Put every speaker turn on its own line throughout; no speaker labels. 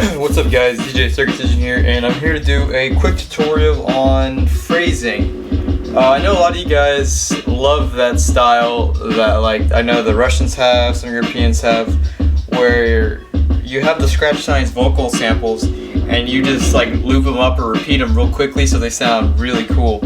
What's up guys, DJ Circumcision here, and I'm here to do a quick tutorial on phrasing. I know a lot of you guys love that style that, like, I know the Russians have, some Europeans have, where you have the Scratch Science vocal samples and you just like loop them up or repeat them real quickly so they sound really cool.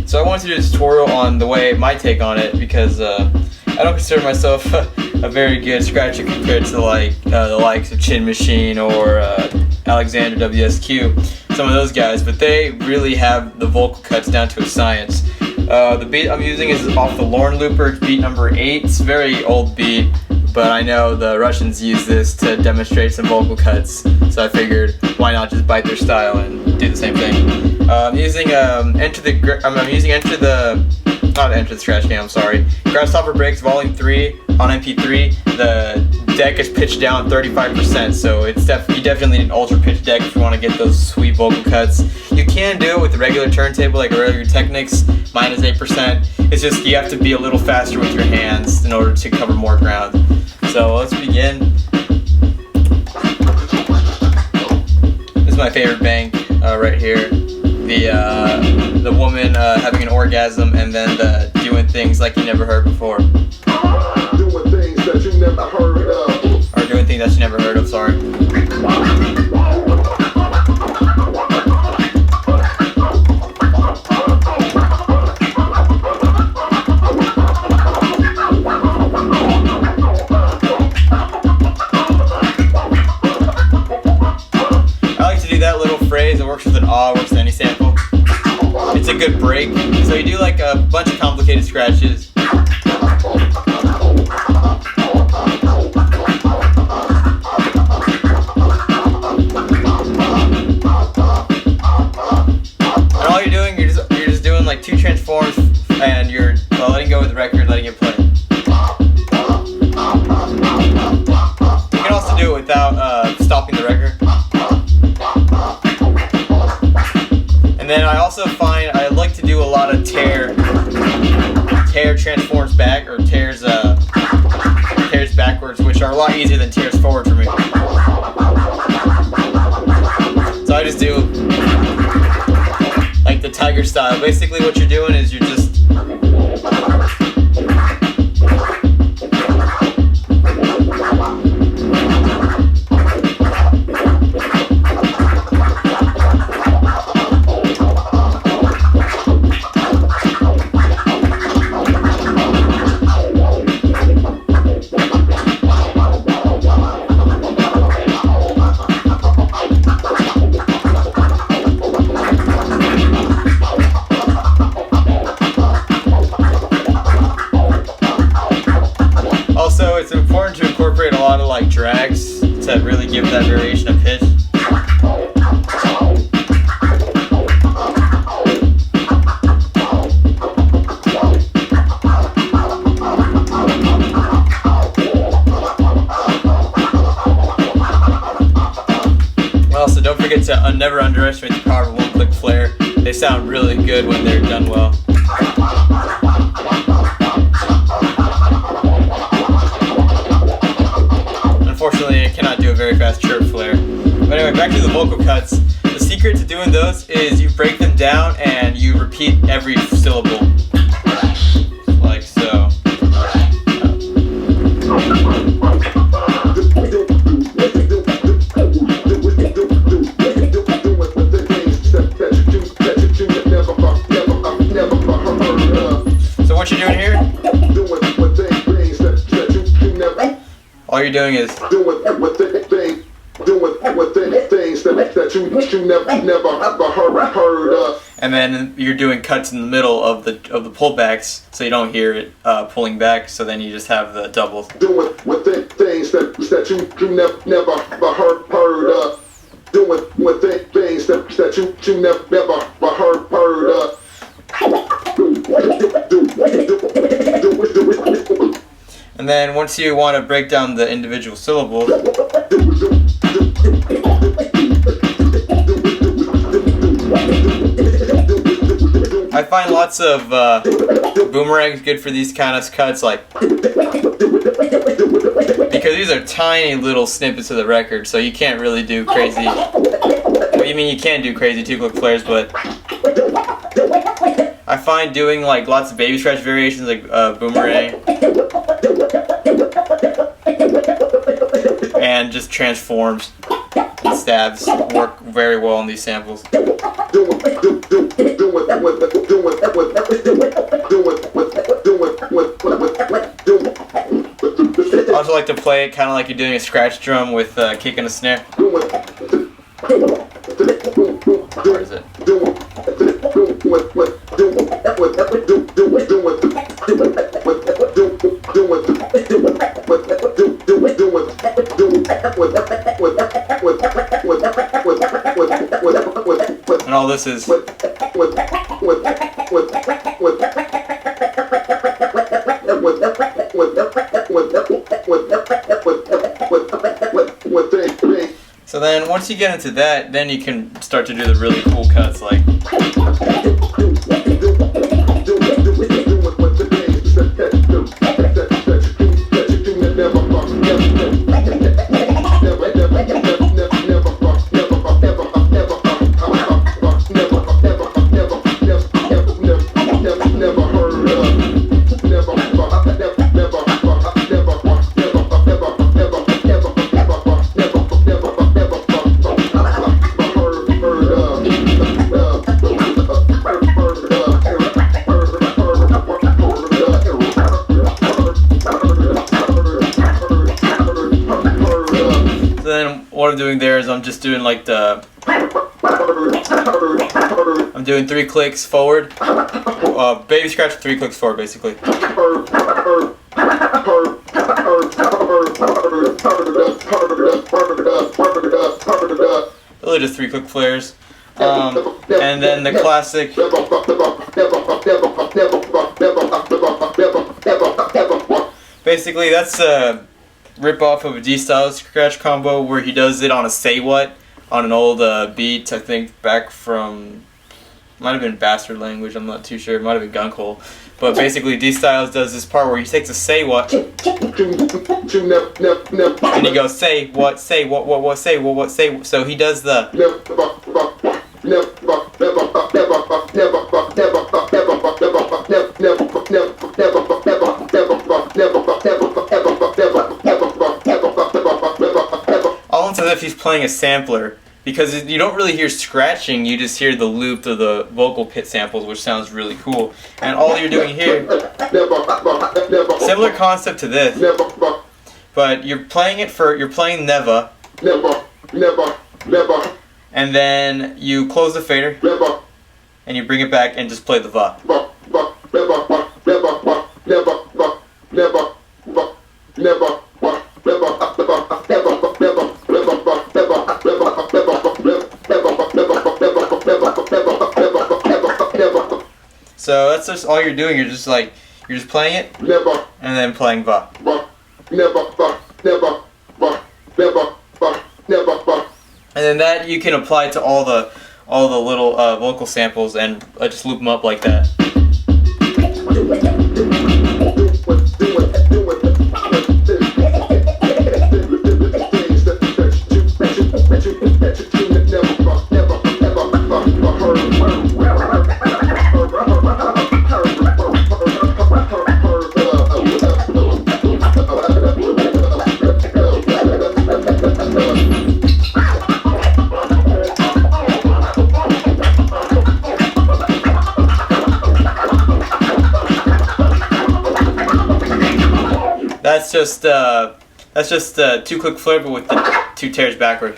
So I wanted to do a tutorial on the way, my take on it, because I don't consider myself a very good scratcher compared to like the likes of Chinmachine or Alexander WSQ, some of those guys, but they really have the vocal cuts down to a science. The beat I'm using is off the Lorn Looper, it's beat number 8. It's a very old beat, but I know the Russians use this to demonstrate some vocal cuts, so I figured why not just bite their style and do the same thing. I'm using Enter the Scratch Game, I'm sorry. Grasshopper Breaks Volume 3 on MP3. The deck is pitched down 35%, so it's you definitely need an ultra pitch deck if you want to get those sweet vocal cuts. You can do it with the regular turntable, like a regular Technics, -8%. It's just you have to be a little faster with your hands in order to cover more ground. So let's begin. This is my favorite bank right here. The woman having an orgasm and then doing things like you never heard before.
Doing things that you never heard of.
Or doing things that you never heard of, sorry. I like to do that little phrase. It works with an ah, works with any sample. It's a good break. So you do like a bunch of complicated scratches. And all you're doing, you're just doing like 2 transforms, and you're letting go of the record, letting it play. You can also do it without stopping the record. And then I also find I like to do a lot of tear transforms back, or tears backwards, which are a lot easier than tears forward for me. So I just do like the tiger style. Basically what you're doing is you're just it's important to incorporate a lot of like drags to really give that variation of pitch. Also, don't forget to never underestimate the power of one-click flare. They sound really good when they're done well. Unfortunately, I cannot do a very fast chirp flare. But anyway, back to the vocal cuts. The secret to doing those is you break them down and you repeat every syllable. Like so. So what you're doing here? All you're doing is
doing things that you never heard of.
And then you're doing cuts in the middle of the pullbacks, so you don't hear it pulling back. So then you just have the doubles.
Doing things that you never heard of. Doing things that you never heard of.
And then once you want to break down the individual syllables, I find lots of boomerangs good for these kind of cuts, like, because these are tiny little snippets of the record, so you can't really do crazy. Well, you mean you can do crazy 2-click flares, but I find doing like lots of baby scratch variations, like boomerang and just transforms and stabs work very well on these samples. I also like to play it kind of like you're doing a scratch drum with a kick and a snare. Where is it? And all this is. So then once you get into that, then you can start to do the really cool cuts, like what I'm doing there is I'm just doing like I'm doing 3 clicks forward, baby scratch 3 clicks forward basically. Really just 3-click flares, and then the classic. Basically, that's a rip-off of a D-style scratch combo where he does it on a Say What on an old beat, I think back from, might have been Bastard Language, I'm not too sure, it might have been Gunkhole. But basically D-Styles does this part where he takes a Say What and he goes say what, say what, say what, say what. So he does the almost as if he's playing a sampler, because you don't really hear scratching, you just hear the loop of the vocal pit samples, which sounds really cool. And all you're doing here, similar concept to this, but you're playing Neva, and then you close the fader, and you bring it back and just play the Va. So that's just all you're doing. You're just playing it and then playing Va. And then that you can apply to all the little vocal samples and just loop them up like that. That's just 2-click flare, but with the 2 tears backward.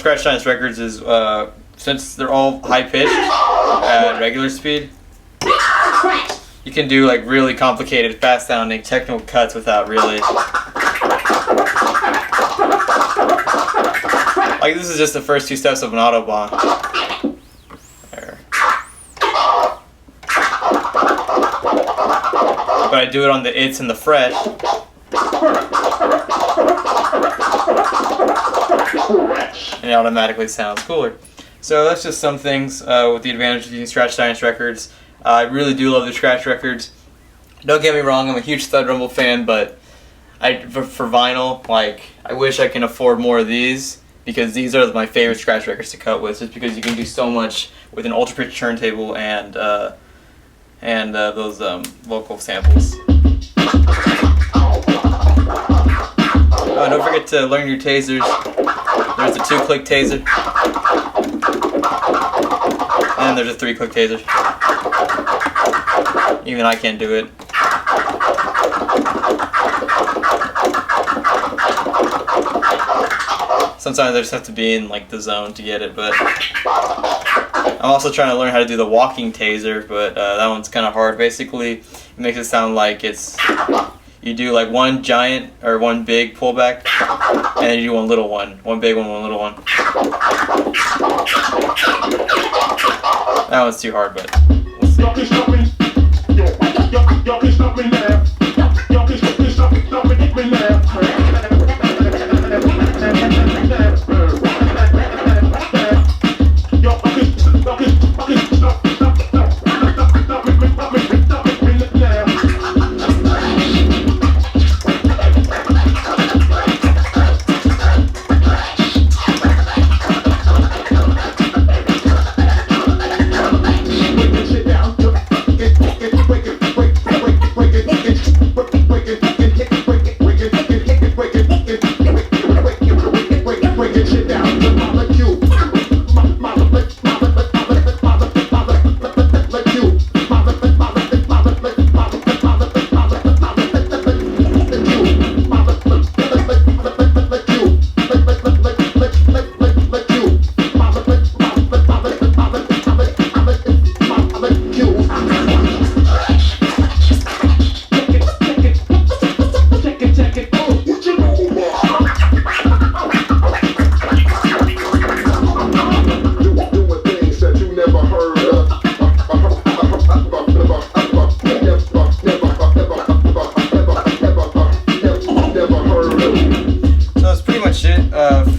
scratch science records is since they're all high pitched at regular speed, you can do like really complicated, fast sounding technical cuts without really. Like this is just the first 2 steps of an Autobahn. There. But I do it on the its and the fret. And it automatically sounds cooler. So that's just some things with the advantage of using Scratch Science records. I really do love the Scratch records. Don't get me wrong, I'm a huge Thud Rumble fan, but for vinyl, like I wish I can afford more of these because these are my favorite Scratch records to cut with, just because you can do so much with an ultra pitch turntable and those vocal samples. Don't forget to learn your tasers. There's a 2-click taser. And there's a 3-click taser. Even I can't do it. Sometimes I just have to be in like the zone to get it, but I'm also trying to learn how to do the walking taser, but that one's kind of hard. Basically, it makes it sound like it's you do like one giant or one big pullback, and then you do one little one, one big one, one little one. That one's too hard, but we'll see.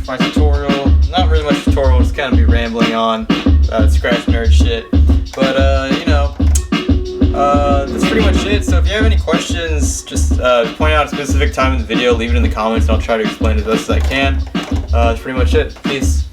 My tutorial, not really much tutorial, just kind of be rambling on scratch nerd shit, but you know, that's pretty much it. So if you have any questions, just point out a specific time in the video, leave it in the comments, and I'll try to explain it as best as I can. That's pretty much it. Peace.